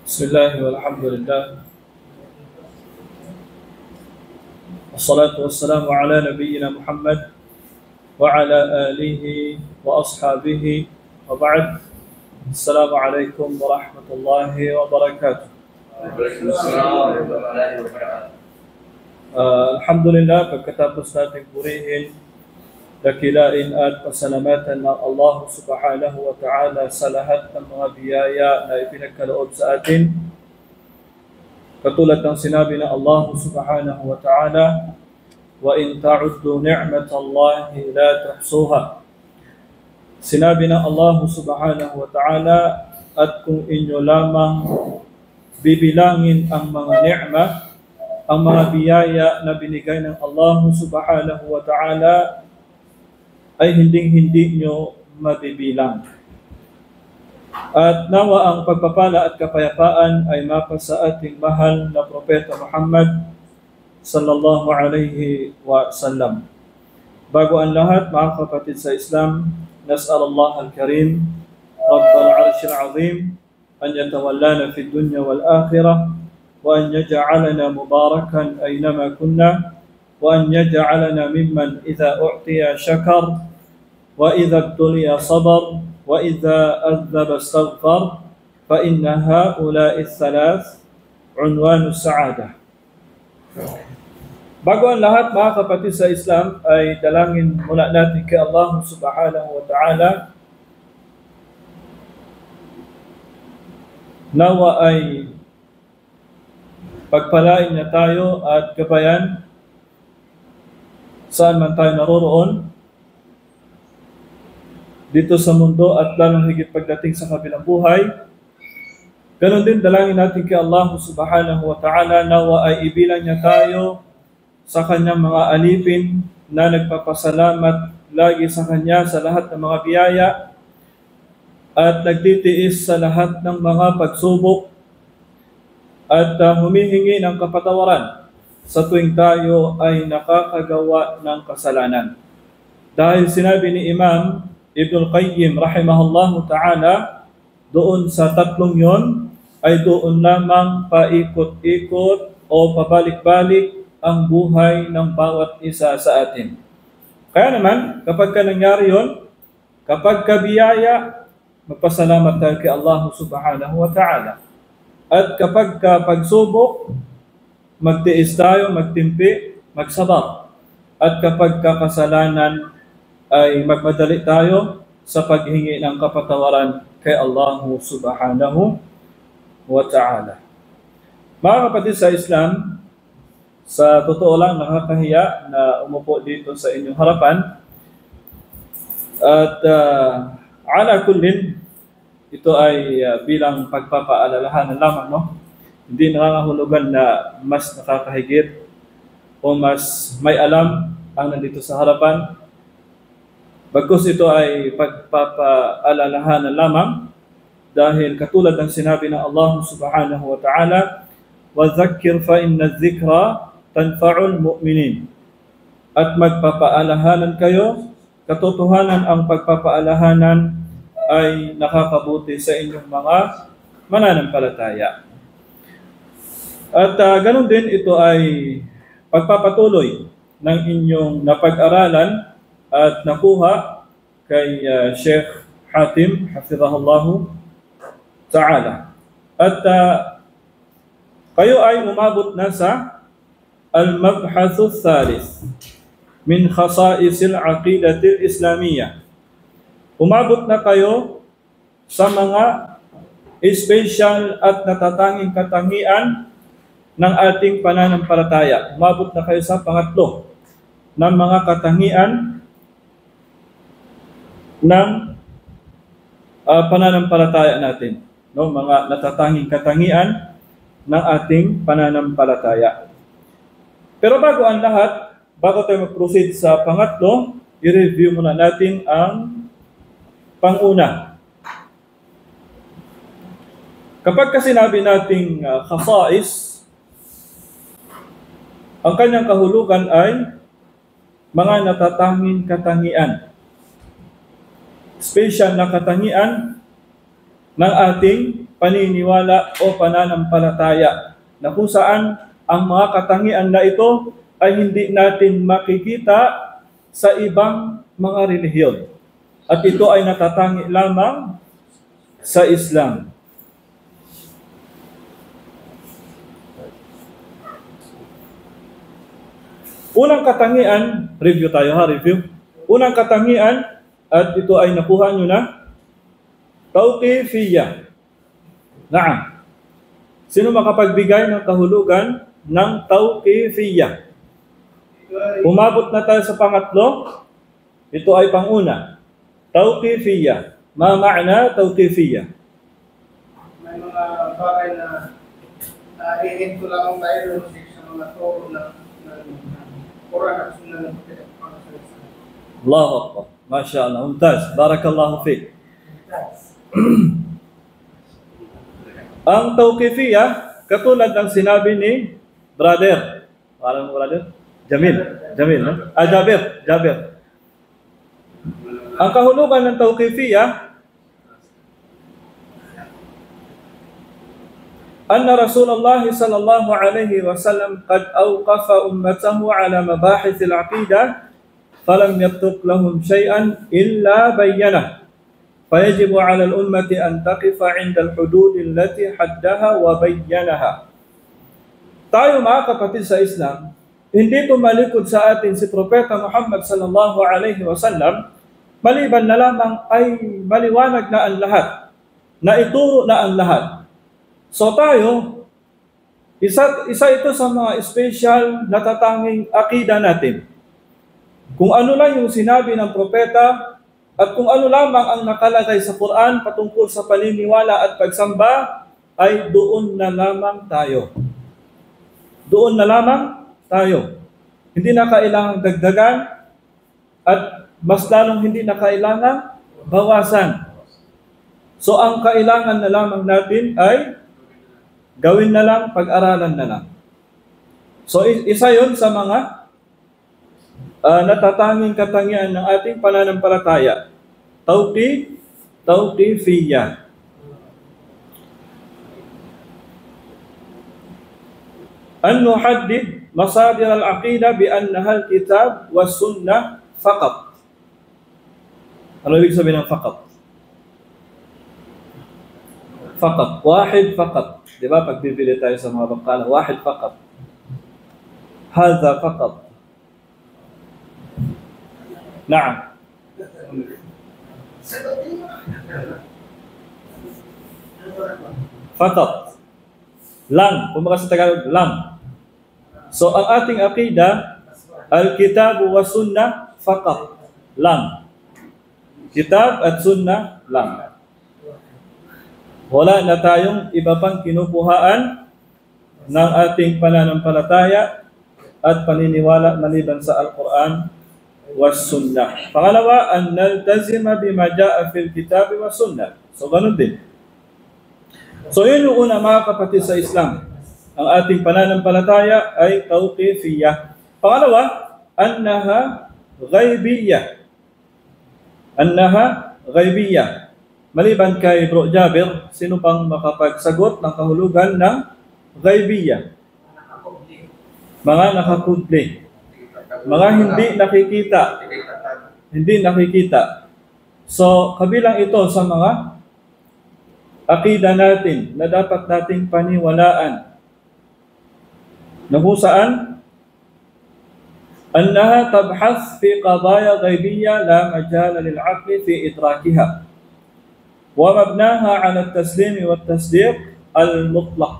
بسم الله والحمد لله والصلاة والسلام على نبينا محمد وعلى آله وأصحابه وبعد. السلام عليكم ورحمة الله وبركاته. Alhamdulillah, pagkatapos nating purihin, dakilain at pasalamatan ng Allah subhanahu wa ta'ala sa lahat ng mga biyaya na ipinagkaloob sa atin. Katulad ng sinabi ng Allah subhanahu wa ta'ala, wa in ta'uddu ni'matallahi la tuhsuha. Sinabi ng Allah subhanahu wa ta'ala, at kung inyo lamang bibilangin ang mga ni'mah, ang mga biyaya na binigay ng Allah subhanahu wa ta'ala, ay hindi nyo mabibilang. At nawa ang pagpapala at kapayapaan ay mapa sa ating mahal na Propeta Muhammad sallallahu alaihi wa sallam. Bago ang lahat, mga kapatid sa Islam, nas'al Allah al-Karim, Rabbal Arshil Azim, an yatawallana fi dunya wal akhirah, wa an yaj'alana mubarakan aynama kunna, wa an yaj'alana mimman idha u'tiya shakar, wa idha ibtuliya sabar, wa idha adhaba astaghfar, fa inna ha'ula'i thalath unwanu sa'adah. Bago ang lahat, mga kapatid sa Islam, ay dalangin mula natin kay Allah subhanahu wa ta'ala nawa ay pagpalain niya tayo at gabayan saan man tayo naroroon dito sa mundo at lalong higit pagdating sa kabilang buhay. Ganon din dalangin natin kay Allah subhanahu wa ta'ala nawa ay ibilang niya tayo sa kanyang mga alipin na nagpapasalamat lagi sa kanya sa lahat ng mga biyaya at nagtitiis sa lahat ng mga pagsubok at humihingi ng kapatawaran sa tuwing tayo ay nakakagawa ng kasalanan. Dahil sinabi ni Imam Ibn al-Qayyim rahimahullahu ta'ala, doon sa tatlong yon ay doon lamang paikot-ikot o pabalik-balik ang buhay ng bawat isa sa atin. Kaya naman, kapag nangyari yon, kapag biyaya, magpasalamat tayo kay Allah subhanahu wa ta'ala. At kapag pagsubok, magtiis tayo, magtimpi, magsabar. At kapag kasalanan, ay magmadali tayo sa paghingi ng kapatawaran kay Allah subhanahu wa ta'ala. Mga kapatid sa Islam, sa totoo lang nakakahiya na umupo dito sa inyong harapan. At ala kullin, ito ay bilang pagpapaalalahanan lamang, no? Hindi nangangahulugan na mas nakakahigit o mas may alam ang nandito sa harapan. Bagkus ito ay pagpapaalalahanan lamang dahil katulad ng sinabi ng Allah subhanahu wa ta'ala, وَذَكِّرْ فَإِنَّ الذِّكْرَى تَنْفَعُ الْمُؤْمِنِينَ. At magpapaalahanan kayo, katotohanan ang pagpapaalahanan ay nakakabuti sa inyong mga mananampalataya. At ganun din, ito ay pagpapatuloy ng inyong napag-aralan at nakuha kay Sheikh Hatim, hafizahullahu ta'ala. At kayo ay umabot na sa Al-Mabhathu Thalith min Khasa'isil Aqidatil Islamiyya. Umabot na kayo sa mga special at natatanging katangian ng ating pananampalataya. Umabot na kayo sa pangatlo ng mga katangian ng pananampalataya natin. No? Mga natatanging katangian ng ating pananampalataya. Pero bago ang lahat, bago tayo mag-proceed sa pangatlo, i-review muna natin ang panguna. Kapag kasi sinabi nating khasa'is, ang kanyang kahulugan ay mga natatanging katangian. Special na katangian ng ating paniniwala o pananampalataya na kung saan ang mga katangian na ito ay hindi natin makikita sa ibang mga relihiyon. At ito ay natatangi lamang sa Islam. Unang katangian, review tayo ha, review. Unang katangian, at ito ay nakuha nyo na, tawqifiyya. Naam. Sino makapagbigay ng kahulugan ng tawqifiyya? Umabot na tayo sa pangatlo. Ito ay panguna. Tawqifiyya. Ma ma'na tawqifiyya? May mga bagay na hihinto lang ang tayo sa mga turo ng Quran at Sunnah ng Panginoon. Allahu Akbar. Masya Allah. Mumtaz. Barakallahu fiqh. Ang tawqifiyya, katulad ng sinabi ni brother. Parang brother? Jamil. Jamil, no? Jabir. Ang kahulugan ng tawqifiyya, أن رسول الله صلى الله عليه وسلم قد أوقف أمته على مباحث العقيدة فلم يترك لهم شيئا إلا بينه فيجب على الأمة أن تقف عند الحدود التي حدها وبينها. Tayo mga kapatid sa Islam, hindi tumalikod sa atin si Propeta Muhammad sallallahu alaihi wasallam maliban na lamang ay maliwanag na ang lahat, na ituro na ang lahat. So tayo, isa ito sa mga special natatanging akida natin. Kung ano lang yung sinabi ng propeta at kung ano lamang ang nakalagay sa Quran patungkol sa paniniwala at pagsamba, ay doon na lamang tayo. Doon na lamang tayo. Hindi na kailangang dagdagan at mas lalong hindi na kailangang bawasan. So ang kailangan na lamang natin ay gawin na lang, pag-aralan na lang. So isa yon sa mga natatanging katangian ng ating pananampalataya. Tawqifiyya. An nuhaddid masadir al-aqida bi annaha al-kitab was sunnah faqat. Ano ibig sabihin ng faqat? Faqat, wahid faqat. Di ba? Pag bibili tayo sa mga bangkala, wahid faqat. Hadha faqat. Naam. Faqat. Lang. Kumbaga sa Tagalog, lang. So, ang ating aqida, al-kitab wa sunnah faqat. Lang. Kitab at sunnah, lang. Wala na tayong iba pang kinukuhaan ng ating pananampalataya at paniniwala maliban sa Al-Quran was Sunnah. Pangalawa, an naltazima bima jaa fil kitab was Sunnah. So, ganun din. So, yun yung una mga kapatid sa Islam. Ang ating pananampalataya ay tawqifiyya. Pangalawa, annaha ghaibiyya. Annaha ghaibiyya. Maliban kay Bro Jabir, sino pang makapagsagot ng kahulugan ng ghaibiyya? Mga nakakudli. Mga hindi nakikita. Hindi nakikita. So, kabilang ito sa mga akida natin na dapat nating paniwalaan. Na kung saan, annaha tabhath fi qadaya ghaibiyya la majala lil aqli fi idrakiha. ومبناها على التسليم والتصديق المطلق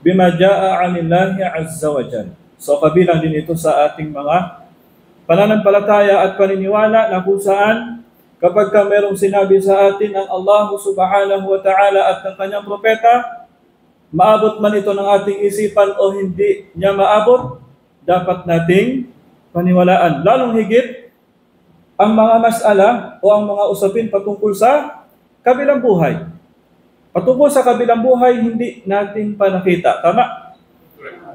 بما جاء عن الله عز وجل. So kabilang din ito sa ating mga pananampalataya at paniniwala na kung saan kapag ka merong sinabi sa atin ang Allah subhanahu wa ta'ala at ng kanyang propeta, maabot man ito ng ating isipan o hindi niya maabot, dapat nating paniwalaan. Lalong higit ang mga mas'ala o ang mga usapin patungkol sa kabilang buhay. Patungkol sa kabilang buhay, hindi natin pa nakita. Tama?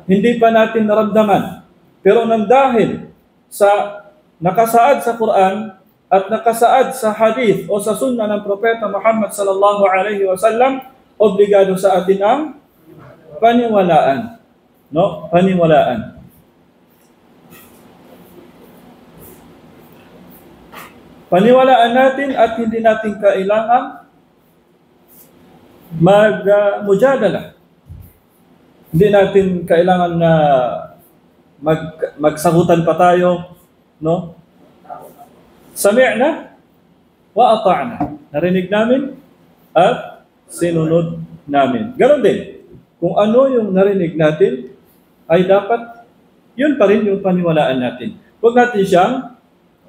Hindi pa natin naramdaman. Pero nang dahil sa nakasaad sa Quran at nakasaad sa hadith o sa sunnah ng Propeta Muhammad sallallahu alaihi wasallam, obligado sa atin ang paniwalaan. No? Paniwalaan. Paniwalaan natin at hindi natin kailangan mujadala. Hindi natin kailangan na magsagutan pa tayo, no? Sami'na wa ata'na. Narinig namin at sinunod namin. Ganon din. Kung ano yung narinig natin, ay dapat yun pa rin yung paniwalaan natin. Huwag natin siyang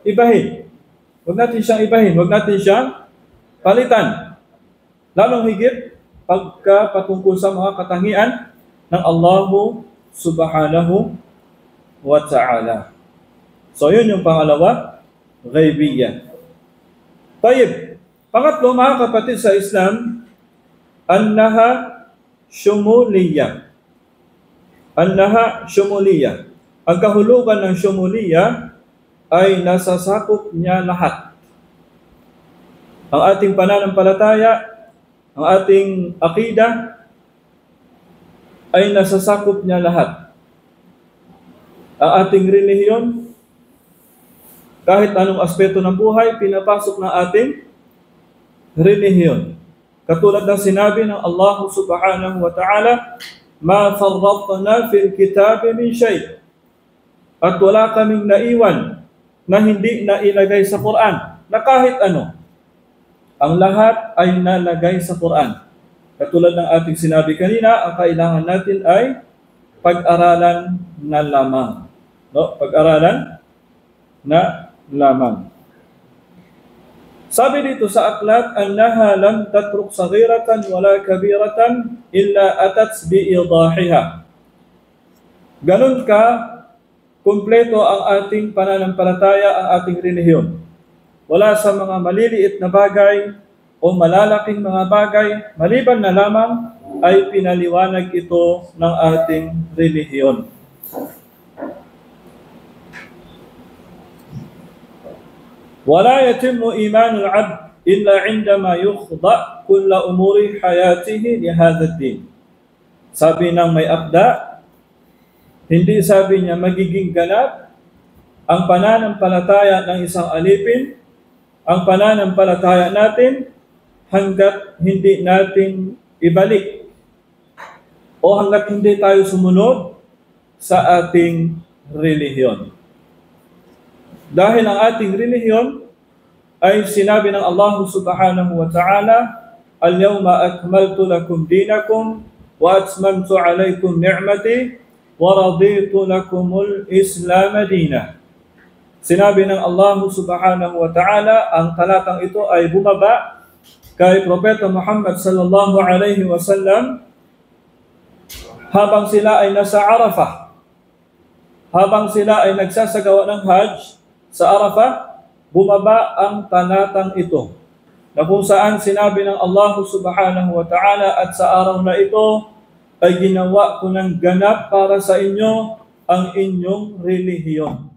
ibahin. Huwag natin siyang ibahin. Huwag natin siyang palitan. Lalong higit pagka patungkol sa mga katangian ng Allahu subhanahu wa ta'ala. So yun yung pangalawa, ghaibiyya. Tayyib. Pangatlo, mga kapatid sa Islam, annaha syumuliyya. Annaha syumuliyya. Ang kahulugan ng syumuliyya ay nasasakop niya lahat. Ang ating pananampalataya, ang ating akida, ay nasasakop niya lahat. Ang ating relihiyon, kahit anong aspeto ng buhay, pinapasok ng ating relihiyon. Katulad ng sinabi ng Allah subhanahu wa ta'ala, ma farratna fil kitabi min shay'. At wala kaming naiwan na hindi nailagay sa Quran, na kahit ano. Ang lahat ay nalagay sa Quran. Katulad ng ating sinabi kanina, ang kailangan natin ay pag-aralan na lamang. No? Pag-aralan na lamang. Sabi dito sa aklat, annaha lam tatruk saghiratan wala kabiratan illa atat biidahiha. Ganun ka kumpleto ang ating pananampalataya, ang ating relihiyon. Wala sa mga maliliit na bagay o malalaking mga bagay, maliban na lamang ay pinaliwanag ito ng ating relihiyon. ولا يتم إيمان العبد إلا عندما يخضع كل أمور حياته لهذا الدين. Sabi ng may akda, hindi sabi niya magiging ganap ang pananampalataya ng isang alipin, ang pananampalataya natin hanggat hindi natin ibalik o hanggat hindi tayo sumunod sa ating relihiyon. Dahil ang ating relihiyon ay sinabi ng Allah subhanahu wa ta'ala, al-yawma akmaltu lakum dinakum wa atmamtu alaykum ni'mati wa raditu lakumul Islam dina. Sinabi ng Allah subhanahu wa ta'ala, ang talatang ito ay bumaba kay Propeta Muhammad sallallahu alayhi wa sallam habang sila ay nasa Arafah, habang sila ay nagsasagawa ng Hajj sa Arafah, bumaba ang talatang ito na kung saan sinabi ng Allah subhanahu wa ta'ala, at sa araw na ito ay ginawa ko ng ganap para sa inyo ang inyong relihiyon.